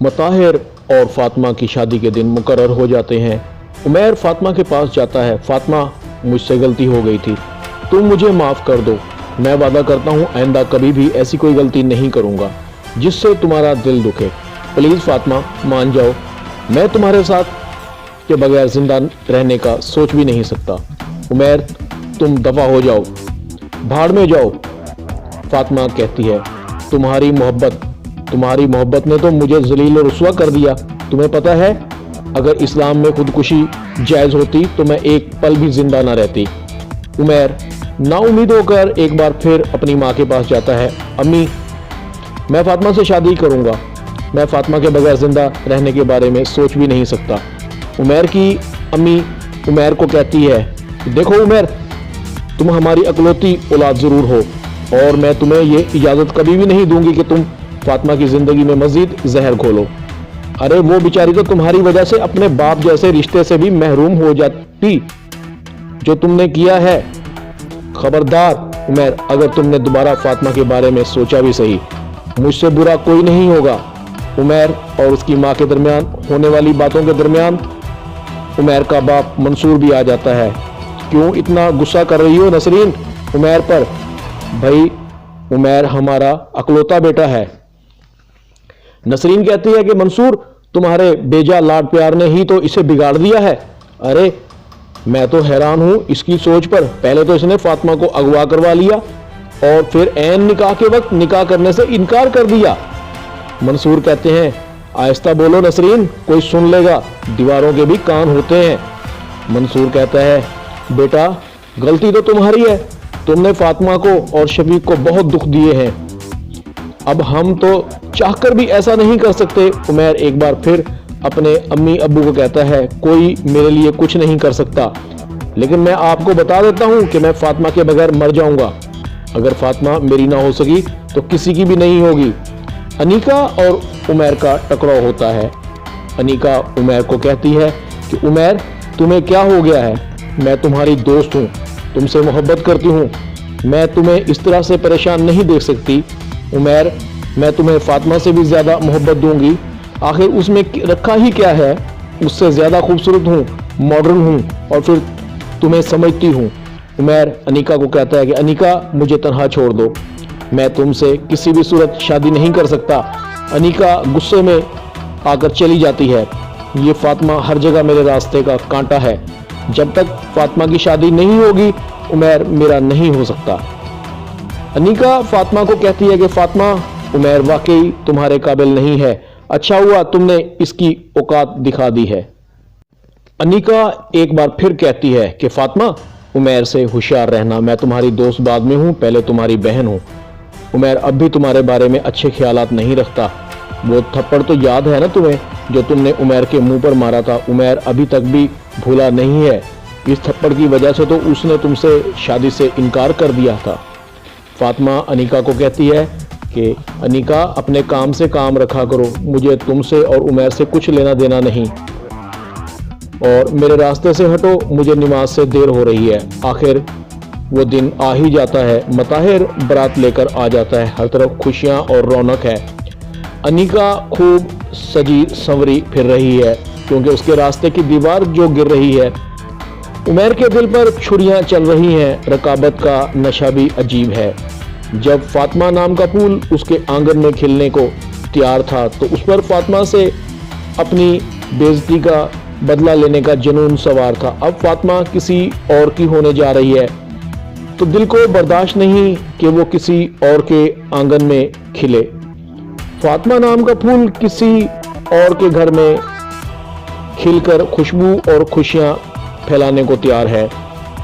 मताहिर और फातिमा की शादी के दिन मुकर्रर हो जाते हैं। उमैर फातिमा के पास जाता है। फातिमा, मुझसे गलती हो गई थी, तुम मुझे माफ़ कर दो। मैं वादा करता हूँ आइंदा कभी भी ऐसी कोई गलती नहीं करूँगा जिससे तुम्हारा दिल दुखे। प्लीज़ फातिमा, मान जाओ। मैं तुम्हारे साथ के बगैर जिंदा रहने का सोच भी नहीं सकता। उमैर, तुम दफा हो जाओ, भाड़ में जाओ। फातिमा कहती है, तुम्हारी मोहब्बत ने तो मुझे जलील और रुस्वा कर दिया। तुम्हें पता है, अगर इस्लाम में खुदकुशी जायज़ होती तो मैं एक पल भी जिंदा ना रहती। उमैर नाउम्मीद होकर एक बार फिर अपनी माँ के पास जाता है। अम्मी, मैं फातिमा से शादी करूँगा। मैं फातिमा के बगैर जिंदा रहने के बारे में सोच भी नहीं सकता। उमैर की अम्मी उमैर को कहती है, देखो उमैर, तुम हमारी अकलौती औलाद ज़रूर हो और मैं तुम्हें ये इजाज़त कभी भी नहीं दूंगी कि तुम फातिमा की ज़िंदगी में मज़ीद जहर घोलो। अरे वो बेचारी तो तुम्हारी वजह से अपने बाप जैसे रिश्ते से भी महरूम हो जाती। जो तुमने किया है, खबरदार उमैर, अगर तुमने दोबारा फातिमा के बारे में सोचा भी सही, मुझसे बुरा कोई नहीं होगा। उमैर और उसकी माँ के दरमियान होने वाली बातों के दरमियान उमैर का बाप मंसूर भी आ जाता है। क्यों इतना गुस्सा कर रही हो नसरीन उमैर पर? भाई, उमैर हमारा अकलौता बेटा है। नसरीन कहती है कि मंसूर, तुम्हारे बेजा लाड प्यार ने ही तो इसे बिगाड़ दिया है। अरे मैं तो हैरान हूं इसकी सोच पर। पहले तो इसने फातिमा को अगवा करवा लिया और फिर ऐन निकाह के वक्त निकाह करने से इनकार कर दिया। मंसूर कहते हैं, आहिस्ता बोलो नसरीन, कोई सुन लेगा, दीवारों के भी कान होते हैं। मंसूर कहता है, बेटा गलती तो तुम्हारी है, तुमने फातिमा को और शफीक को बहुत दुख दिए हैं। अब हम तो चाहकर भी ऐसा नहीं कर सकते। उमैर एक बार फिर अपने अम्मी अब्बू को कहता है, कोई मेरे लिए कुछ नहीं कर सकता, लेकिन मैं आपको बता देता हूं कि मैं फातिमा के बगैर मर जाऊंगा। अगर फातिमा मेरी ना हो सकी तो किसी की भी नहीं होगी। अनीका और उमैर का टकराव होता है। अनीका उमैर को कहती है कि उमैर, तुम्हें क्या हो गया है? मैं तुम्हारी दोस्त हूँ, तुमसे मोहब्बत करती हूँ, मैं तुम्हें इस तरह से परेशान नहीं देख सकती। उमैर, मैं तुम्हें फातिमा से भी ज़्यादा मोहब्बत दूंगी। आखिर उसमें रखा ही क्या है? उससे ज़्यादा खूबसूरत हूँ, मॉडर्न हूँ और फिर तुम्हें समझती हूँ। उमैर अनीका को कहता है कि अनीका, मुझे तन्हा छोड़ दो, मैं तुमसे किसी भी सूरत शादी नहीं कर सकता। अनीका गुस्से में आकर चली जाती है। ये फातिमा हर जगह मेरे रास्ते का कांटा है। जब तक फातिमा की शादी नहीं होगी, उमैर मेरा नहीं हो सकता। अनीका फातिमा को कहती है कि फातिमा, उमैर वाकई तुम्हारे काबिल नहीं है। अच्छा हुआ तुमने इसकी औकात दिखा दी है। अनीका एक बार फिर कहती है कि फातिमा, उमैर से होशियार रहना, मैं तुम्हारी दोस्त बाद में हूँ, पहले तुम्हारी बहन हूँ। उमैर अब भी तुम्हारे बारे में अच्छे ख्यालात नहीं रखता। वो थप्पड़ तो याद है ना तुम्हें, जो तुमने उमैर के मुंह पर मारा था? उमैर अभी तक भी भूला नहीं है। इस थप्पड़ की वजह से तो उसने तुमसे शादी से इनकार कर दिया था। फातिमा अनीका को कहती है कि अनीका, अपने काम से काम रखा करो, मुझे तुमसे और उमैर से कुछ लेना देना नहीं, और मेरे रास्ते से हटो, मुझे नमाज से देर हो रही है। आखिर वो दिन आ ही जाता है। मताहिर बारात लेकर आ जाता है, हर तरफ खुशियाँ और रौनक है। अनीका खूब सजी संवरी फिर रही है क्योंकि उसके रास्ते की दीवार जो गिर रही है। उमैर के दिल पर छुरियां चल रही हैं। रकाबत का नशा भी अजीब है। जब फातिमा नाम का फूल उसके आंगन में खिलने को तैयार था तो उस पर फातिमा से अपनी बेइज्जती का बदला लेने का जुनून सवार था। अब फातिमा किसी और की होने जा रही है तो दिल को बर्दाश्त नहीं कि वो किसी और के आंगन में खिले। फातिमा नाम का फूल किसी और के घर में खिलकर खुशबू और खुशियां फैलाने को तैयार है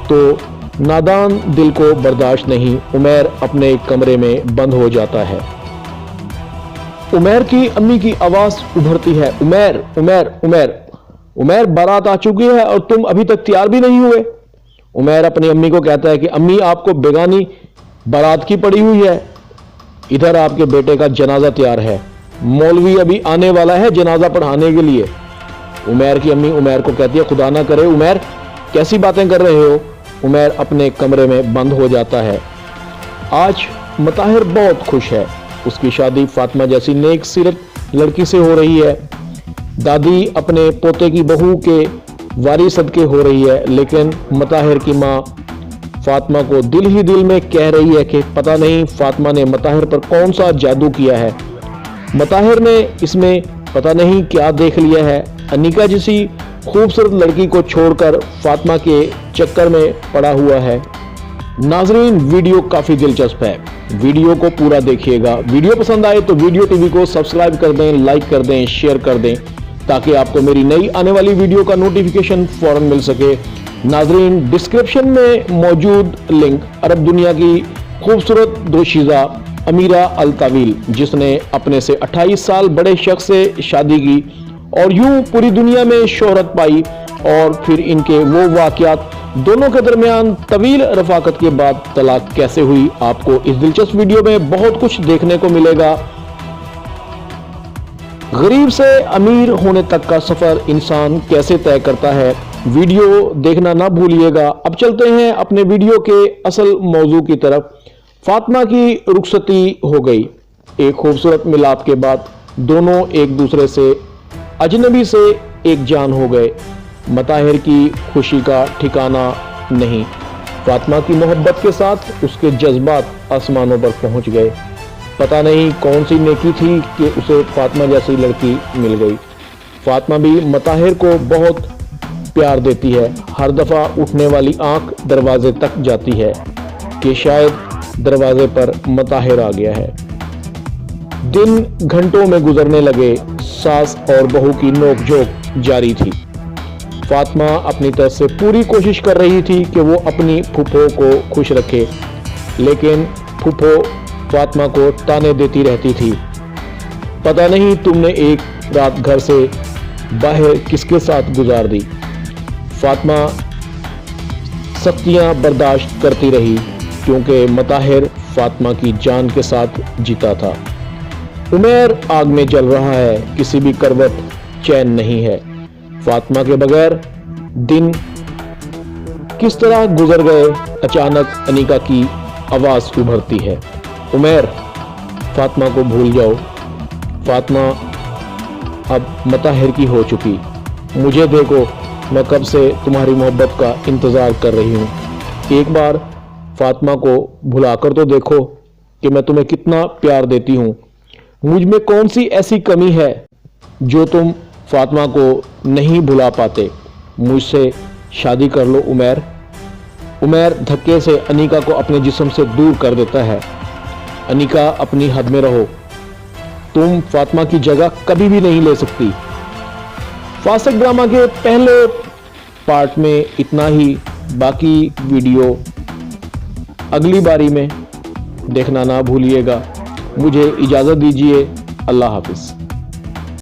तो नादान दिल को बर्दाश्त नहीं। उमैर अपने कमरे में बंद हो जाता है। उमैर की अम्मी की आवाज उभरती है, उमैर उमैर उमैर उमैर, बारात आ चुकी है और तुम अभी तक तैयार भी नहीं हुए। उमैर अपनी अम्मी को कहता है कि अम्मी, आपको बेगानी बारात की पड़ी हुई है। इधर आपके बेटे का जनाजा तैयार है, मौलवी अभी आने वाला है जनाजा पढ़ाने के लिए। उमैर की अम्मी उमैर को कहती है, खुदा ना करे उमैर, कैसी बातें कर रहे हो। उमैर अपने कमरे में बंद हो जाता है। आज मताहिर बहुत खुश है। उसकी शादी फातिमा जैसी नेक सीरत लड़की से हो रही है। दादी अपने पोते की बहू के वारी सदके हो रही है, लेकिन मताहिर की माँ फातिमा को दिल ही दिल में कह रही है कि पता नहीं फातिमा ने मताहिर पर कौन सा जादू किया है। मताहिर ने इसमें पता नहीं क्या देख लिया है। अनीका जैसी खूबसूरत लड़की को छोड़कर फातिमा के चक्कर में पड़ा हुआ है। नाजरीन, वीडियो काफी दिलचस्प है, वीडियो को पूरा देखिएगा। वीडियो पसंद आए तो वीडियो टीवी को सब्सक्राइब कर दें, लाइक कर दें, शेयर कर दें, ताकि आपको मेरी नई आने वाली वीडियो का नोटिफिकेशन फौरन मिल सके। नाजरीन, डिस्क्रिप्शन में मौजूद लिंक अरब दुनिया की खूबसूरत दोशीज़ा अमीरा अल तावील, जिसने अपने से 28 साल बड़े शख्स से शादी की और यूं पूरी दुनिया में शोहरत पाई, और फिर इनके वो वाकयात, दोनों के दरमियान तवील रफाकत के बाद तलाक कैसे हुई, आपको इस दिलचस्प वीडियो में बहुत कुछ देखने को मिलेगा। गरीब से अमीर होने तक का सफर इंसान कैसे तय करता है, वीडियो देखना ना भूलिएगा। अब चलते हैं अपने वीडियो के असल मौजू की तरफ। फातिमा की रुखसती हो गई। एक खूबसूरत मिलाप के बाद दोनों एक दूसरे से अजनबी से एक जान हो गए। मताहिर की खुशी का ठिकाना नहीं। फातिमा की मोहब्बत के साथ उसके जज्बात आसमानों पर पहुंच गए। पता नहीं कौन सी नेकी थी कि उसे फातिमा जैसी लड़की मिल गई। फातिमा भी मताहिर को बहुत प्यार देती है। हर दफा उठने वाली आंख दरवाजे तक जाती है कि शायद दरवाजे पर मताहिर आ गया है। दिन घंटों में गुजरने लगे। सास और बहू की नोकझोंक जारी थी। फातिमा अपनी तरफ से पूरी कोशिश कर रही थी कि वो अपनी फूफो को खुश रखे, लेकिन फूफो फातिमा को ताने देती रहती थी। पता नहीं तुमने एक रात घर से बाहर किसके साथ गुजार दी। फातिमा सख्तियां बर्दाश्त करती रही, क्योंकि मताहिर फातिमा की जान के साथ जीता था। उमैर आग में जल रहा है, किसी भी करवट चैन नहीं है। फातिमा के बगैर दिन किस तरह गुजर गए। अचानक अनीका की आवाज उभरती है, उमैर, फातिमा को भूल जाओ। फातिमा अब मताहिर की हो चुकी। मुझे देखो, मैं कब से तुम्हारी मोहब्बत का इंतजार कर रही हूँ। एक बार फातिमा को भुलाकर तो देखो कि मैं तुम्हें कितना प्यार देती हूँ। मुझ में कौन सी ऐसी कमी है जो तुम फातिमा को नहीं भुला पाते। मुझसे शादी कर लो उमैर। उमैर धक्के से अनीका को अपने जिस्म से दूर कर देता है। अनीका, अपनी हद में रहो, तुम फातिमा की जगह कभी भी नहीं ले सकती। फासिक ड्रामा के पहले पार्ट में इतना ही। बाकी वीडियो अगली बारी में देखना ना भूलिएगा। मुझे इजाज़त दीजिए। अल्लाह हाफिज़।